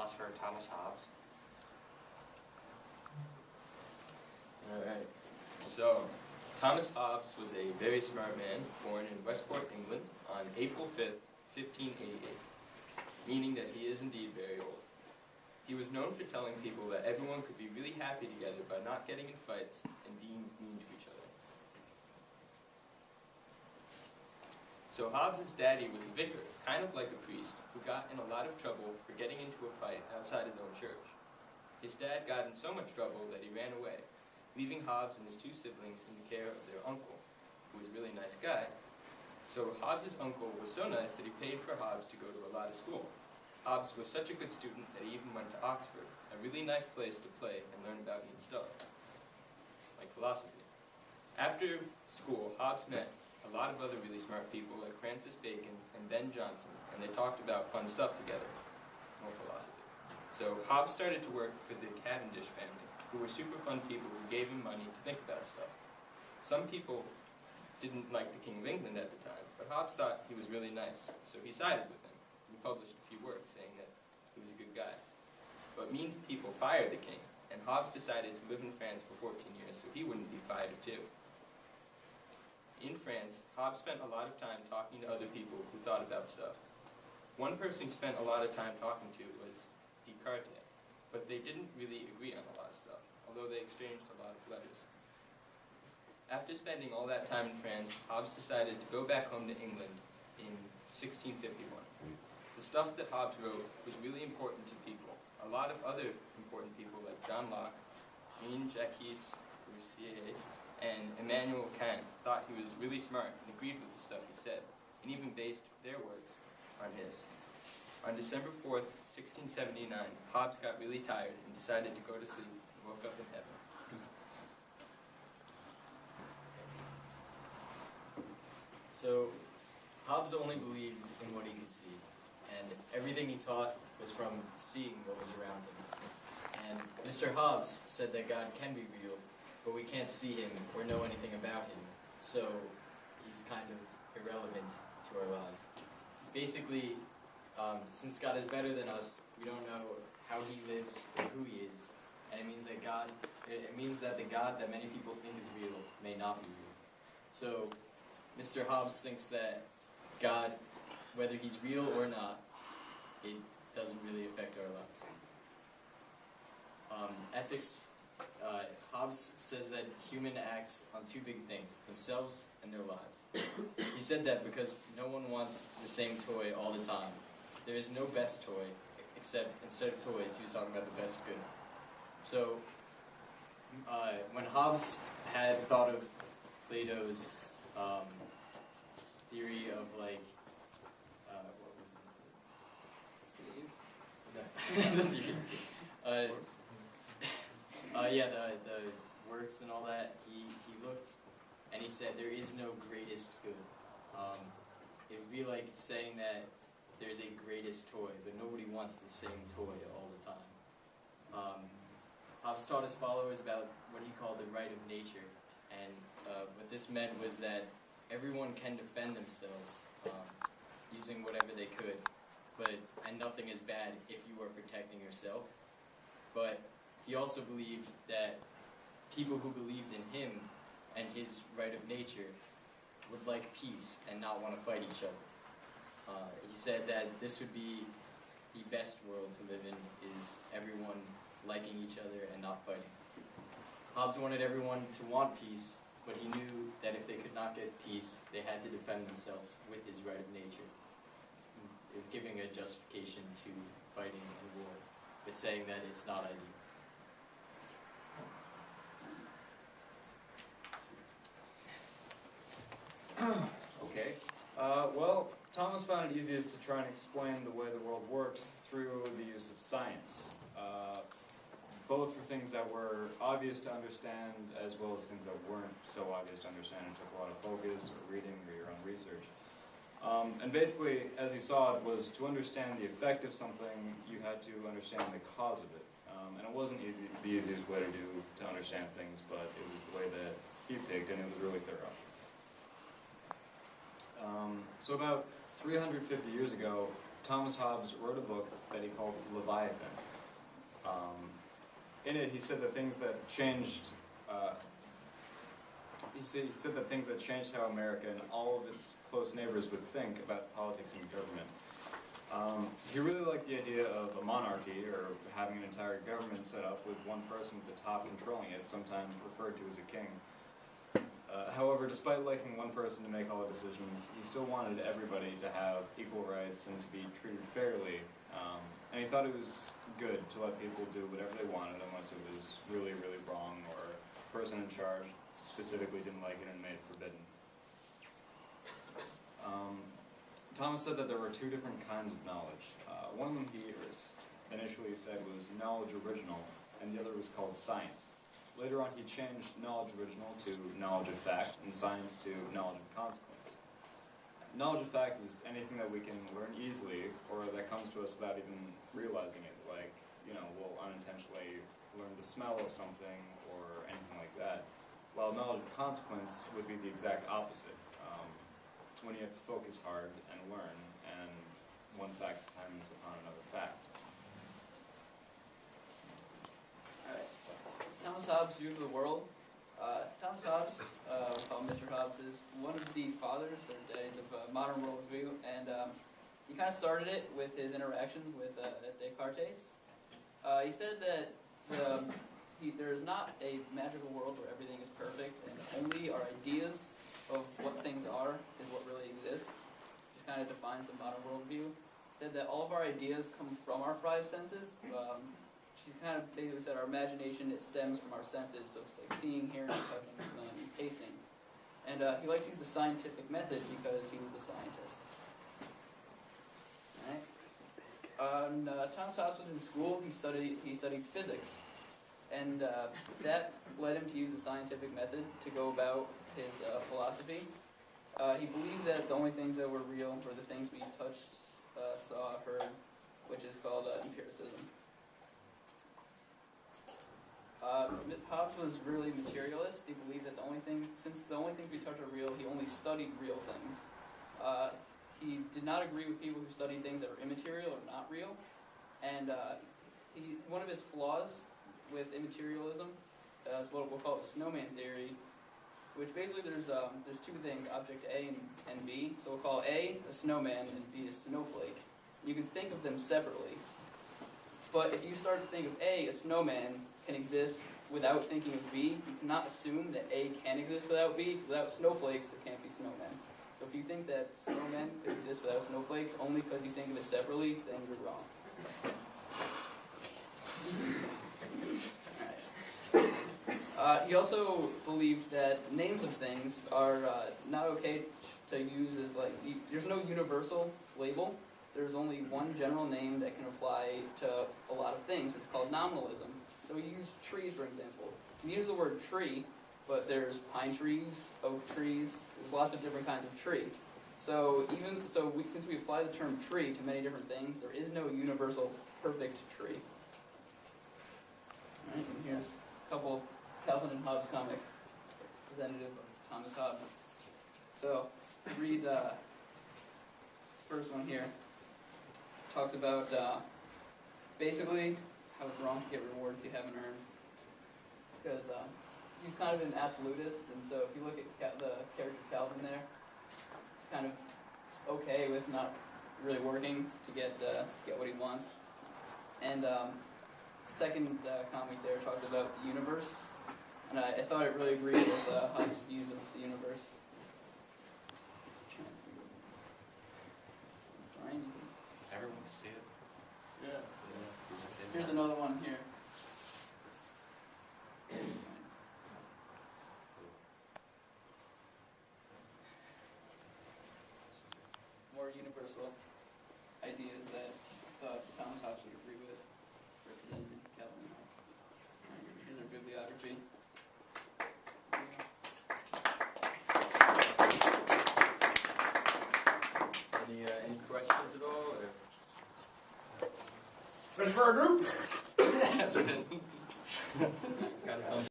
philosopher Thomas Hobbes. Alright, so Thomas Hobbes was a very smart man born in Westport, England on April 5th, 1588, meaning that he is indeed very old. He was known for telling people that everyone could be really happy together by not getting in fights and being mean to each other. So Hobbes' daddy was a vicar, kind of like a priest, who got in a lot of trouble for getting into a fight outside his own church. His dad got in so much trouble that he ran away, leaving Hobbes and his two siblings in the care of their uncle, who was a really nice guy. So Hobbes' uncle was so nice that he paid for Hobbes to go to a lot of school. Hobbes was such a good student that he even went to Oxford, a really nice place to play and learn about neat stuff, like philosophy. After school, Hobbes met a lot of other really smart people like Francis Bacon and Ben Jonson, and they talked about fun stuff together, more philosophy. So Hobbes started to work for the Cavendish family, who were super fun people who gave him money to think about stuff. Some people didn't like the King of England at the time, but Hobbes thought he was really nice, so he sided with him. He published a few works saying that he was a good guy. But mean people fired the king, and Hobbes decided to live in France for 14 years so he wouldn't be fired too. In France, Hobbes spent a lot of time talking to other people who thought about stuff. One person he spent a lot of time talking to was Descartes, but they didn't really agree on a lot of stuff, although they exchanged a lot of letters. After spending all that time in France, Hobbes decided to go back home to England in 1651. The stuff that Hobbes wrote was really important to people. A lot of other important people like John Locke, Jean-Jacques Rousseau, and Immanuel Kant thought he was really smart and agreed with the stuff he said, and even based their works on his. On December 4th, 1679, Hobbes got really tired and decided to go to sleep and woke up in heaven. So, Hobbes only believed in what he could see, and everything he taught was from seeing what was around him. And Mr. Hobbes said that God can be real, but we can't see him or know anything about him, so he's kind of irrelevant to our lives. Basically, since God is better than us, we don't know how he lives or who he is, and it means that the God that many people think is real may not be real. So, Mr. Hobbes thinks that God, whether he's real or not, it doesn't really affect our lives. Ethics. Hobbes says that human acts on two big things, themselves and their lives. He said that because no one wants the same toy all the time. There is no best toy, except instead of toys, he was talking about the best good. So, when Hobbes had thought of Plato's theory of like, what was it? The works and all that, he looked and he said there is no greatest good. It would be like saying that there's a greatest toy, but nobody wants the same toy all the time. Hobbes taught his followers about what he called the right of nature, and what this meant was that everyone can defend themselves using whatever they could, and nothing is bad if you are protecting yourself. But he also believed that people who believed in him and his right of nature would like peace and not want to fight each other. He said that this would be the best world to live in, is everyone liking each other and not fighting. Hobbes wanted everyone to want peace, but he knew that if they could not get peace, they had to defend themselves with his right of nature, giving a justification to fighting and war, but saying that it's not ideal. Okay. Well, Thomas found it easiest to try and explain the way the world worked through the use of science, both for things that were obvious to understand as well as things that weren't so obvious to understand and took a lot of focus or reading or your own research. And basically, as he saw it, was to understand the effect of something, you had to understand the cause of it. And it wasn't the easiest way to understand things, but it was the way that he picked, and it was really thorough. So about 350 years ago, Thomas Hobbes wrote a book that he called Leviathan. In it, he said that things that changed. He said that things that changed how America and all of its close neighbors would think about politics and government. He really liked the idea of a monarchy, or having an entire government set up with one person at the top controlling it, sometimes referred to as a king. However, despite liking one person to make all the decisions, he still wanted everybody to have equal rights and to be treated fairly. And he thought it was good to let people do whatever they wanted unless it was really, really wrong, or the person in charge specifically didn't like it and made it forbidden. Thomas said that there were two different kinds of knowledge. One of them he initially said was knowledge original, and the other was called science. Later on he changed knowledge original to knowledge of fact, and science to knowledge of consequence. Knowledge of fact is anything that we can learn easily, or that comes to us without even realizing it, like, we'll unintentionally learn the smell of something, or anything like that. While knowledge of consequence would be the exact opposite. When you have to focus hard and learn, and one fact depends upon another fact. Alright. Thomas Hobbes' view of the world. Thomas Hobbes, we call him Mr. Hobbes, is one of the fathers or daddies of modern worldview, and he kind of started it with his interactions with Descartes. He said that there is not a magical world where everything is perfect, and only our ideas of what things are is what really exists, which kind of defines the modern worldview. He said that all of our ideas come from our five senses. She kind of basically said our imagination, it stems from our senses, so it's like seeing, hearing, touching, smelling, and tasting. And he likes to use the scientific method because he was a scientist. Alright. Thomas Hobbes was in school. He studied physics, and that led him to use the scientific method to go about his philosophy. He believed that the only things that were real were the things we touched, saw, heard, which is called empiricism. Hobbes was really materialist. He believed that since the only things we touch are real, he only studied real things. He did not agree with people who studied things that are immaterial or not real. And one of his flaws with immaterialism is what we'll call the snowman theory, which basically there's two things, object A and B. So we'll call A a snowman and B a snowflake. You can think of them separately. But if you start to think of A, a snowman can exist without thinking of B, you cannot assume that A can exist without B. Without snowflakes, there can't be snowmen. So if you think that snowmen could exist without snowflakes only because you think of it separately, then you're wrong. He also believed that names of things are not okay to use as there's no universal label. There's only one general name that can apply to a lot of things, which is called nominalism. So we use trees, for example. We use the word tree, but there's pine trees, oak trees, there's lots of different kinds of tree. So since we apply the term tree to many different things, there is no universal perfect tree. Alright, and here's a couple Calvin and Hobbes comics, representative of Thomas Hobbes. So, read this first one here. Talks about basically how it's wrong to get rewards you haven't earned. Because he's kind of an absolutist, and so if you look at the character Calvin there, he's kind of okay with not really working to get what he wants. And second comic there talks about the universe, and I thought it really agreed with Hobbes' views of the universe. Brian, you can... Everyone can see it. Yeah. Here's another one here. More universal ideas that Thomas Hobbes would agree with, represented Calvin and Hobbes. Right, here's our bibliography. Any questions at all? Or? Ready for our group? Got a thumbs